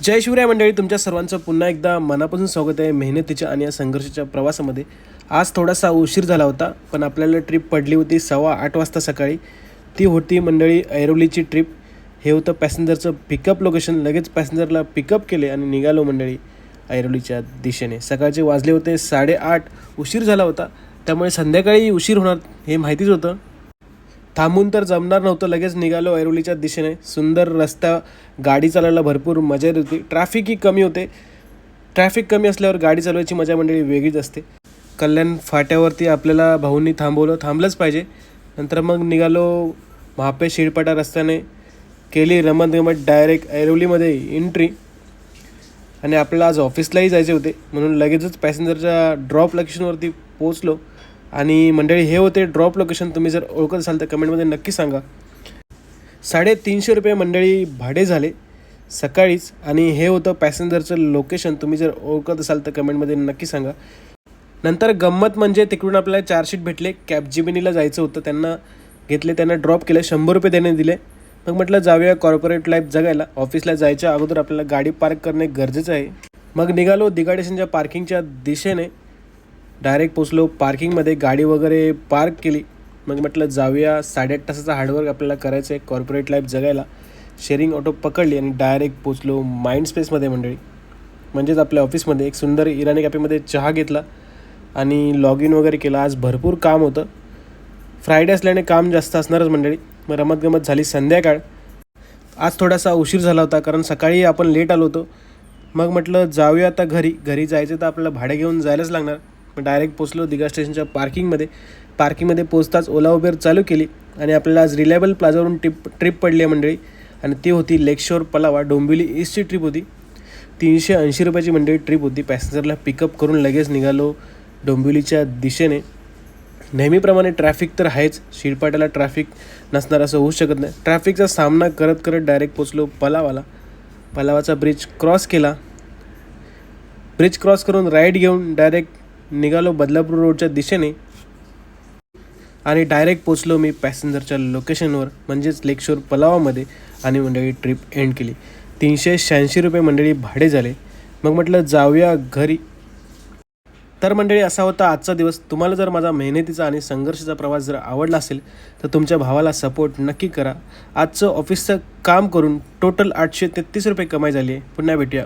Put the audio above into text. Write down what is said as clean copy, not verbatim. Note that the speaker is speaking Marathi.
जय शिवराय मंडळी, तुमच्या सर्वांचं पुन्हा एकदा मनापासून स्वागत आहे मेहनतीच्या आणि या संघर्षाच्या प्रवासामध्ये. आज थोडासा उशीर झाला होता, पण आपल्याला ट्रिप पडली होती 8:15 वाजता सकाळी. ती होती मंडळी ऐरोलीची ट्रिप. हे होतं पॅसेंजरचं पिकअप लोकेशन. लगेच पॅसेंजरला पिकअप केले आणि निघालो मंडळी ऐरोलीच्या दिशेने. सकाळचे वाजले होते 8:30. उशीर झाला होता, त्यामुळे संध्याकाळी उशीर होणार हे माहितीच होतं. थांबून तर जमणार नव्हतं. लगेच निघालो ऐरोलीच्या दिशेने. सुंदर रस्ता, गाडी चालवायला भरपूर मजा येत होती. ट्रॅफिकही कमी होते. ट्रॅफिक कमी असल्यावर गाडी चालवायची मजा मंडळी वेगळीच असते. कल्याण फाट्यावरती आपल्याला भाऊंनी थांबलंच पाहिजे. नंतर मग निघालो महापे शिळपाटा रस्त्याने. केली रमतगमत डायरेक्ट ऐरोलीमध्ये एंट्री. आणि आपल्याला आज ऑफिसलाही जायचे होते, म्हणून लगेचच पॅसेंजरच्या ड्रॉप लोकेशनवरती पोचलो. आणि मंडळी हे होते ड्रॉप लोकेशन. तुम्ही जर ओळखत असाल तर कमेंटमध्ये नक्की सांगा. 350 रुपये मंडळी भाडे झाले सकाळीच. आणि हे होतं पॅसेंजरचं लोकेशन. तुम्ही जर ओळखत असाल तर कमेंटमध्ये नक्की सांगा. नंतर गंमत म्हणजे तिकडून आपल्याला 4 शीट भेटले. कॅपजिमिनीला जायचं होतं, त्यांना घेतले, त्यांना ड्रॉप केले, 100 रुपये त्याने दिले. मग म्हटलं जाऊया कॉर्पोरेट लाईफ जगायला. ऑफिसला जायच्या अगोदर आपल्याला गाडी पार्क करणे गरजेचं आहे. मग निघालो दिघा स्टेशनच्या पार्किंगच्या दिशेने. डायरेक्ट पोचलो पार्किंगमध्ये, गाडी वगैरे पार्क केली. मग म्हटलं जाऊया, 8.5 तासाचा हार्डवर्क आपल्याला करायचं आहे कॉर्पोरेट लाईफ जगायला. शेअरिंग ऑटो पकडली आणि डायरेक्ट पोचलो माइंड स्पेसमध्ये मंडळी, म्हणजेच आपल्या ऑफिसमध्ये. एक सुंदर इराणी कॅफेमध्ये चहा घेतला आणि लॉग इन वगैरे केला. आज भरपूर काम होतं. फ्रायडे असल्याने काम जास्त असणारच मंडळी. मग रमतगमत झाली संध्याकाळ. आज थोडासा उशीर झाला होता, कारण सकाळी आपण लेट आलो होतो. मग म्हटलं जाऊया आता घरी जायचं तर आपल्याला भाडे घेऊन जायलाच लागणार. मग डायरेक्ट पोचलो दिघा स्टेशनच्या पार्किंगमध्ये पोचताच ओला उबेर चालू केली. आणि आपल्याला आज रिलायबल प्लाझावरून ट्रिप पडली आहे मंडळी. आणि ती होती लेकशोर पलावा डोंबिवली ईस्टची ट्रिप होती. 380 रुपयाची मंडळी ट्रिप होती. पॅसेंजरला पिकअप करून लगेच निघालो डोंबिवलीच्या दिशेने. नेहमीप्रमाणे ट्रॅफिक तर आहेच. शिळपाट्याला ट्रॅफिक नसणार असं होऊ शकत नाही. ट्रॅफिकचा सामना करत करत डायरेक्ट पोचलो पलावाचा ब्रिज क्रॉस केला. ब्रिज क्रॉस करून राईड घेऊन डायरेक्ट निघालो बदलापूर रोडच्या दिशेने. आणि डायरेक्ट पोचलो मी पॅसेंजरच्या लोकेशनवर, म्हणजेच लेकशोर पलावामध्ये. आणि मंडळी ट्रिप एंड केली. 386 रुपये मंडळी भाडे झाले. मग म्हटलं जाऊया घरी. तर मंडळी असा होता आजचा दिवस. तुम्हाला जर माझा मेहनतीचा आणि संघर्षाचा प्रवास जर आवडला असेल तर तुमच्या भावाला सपोर्ट नक्की करा. आजचं ऑफिसचं काम करून टोटल 833 रुपये कमाई झाली आहे. पुन्हा भेटूया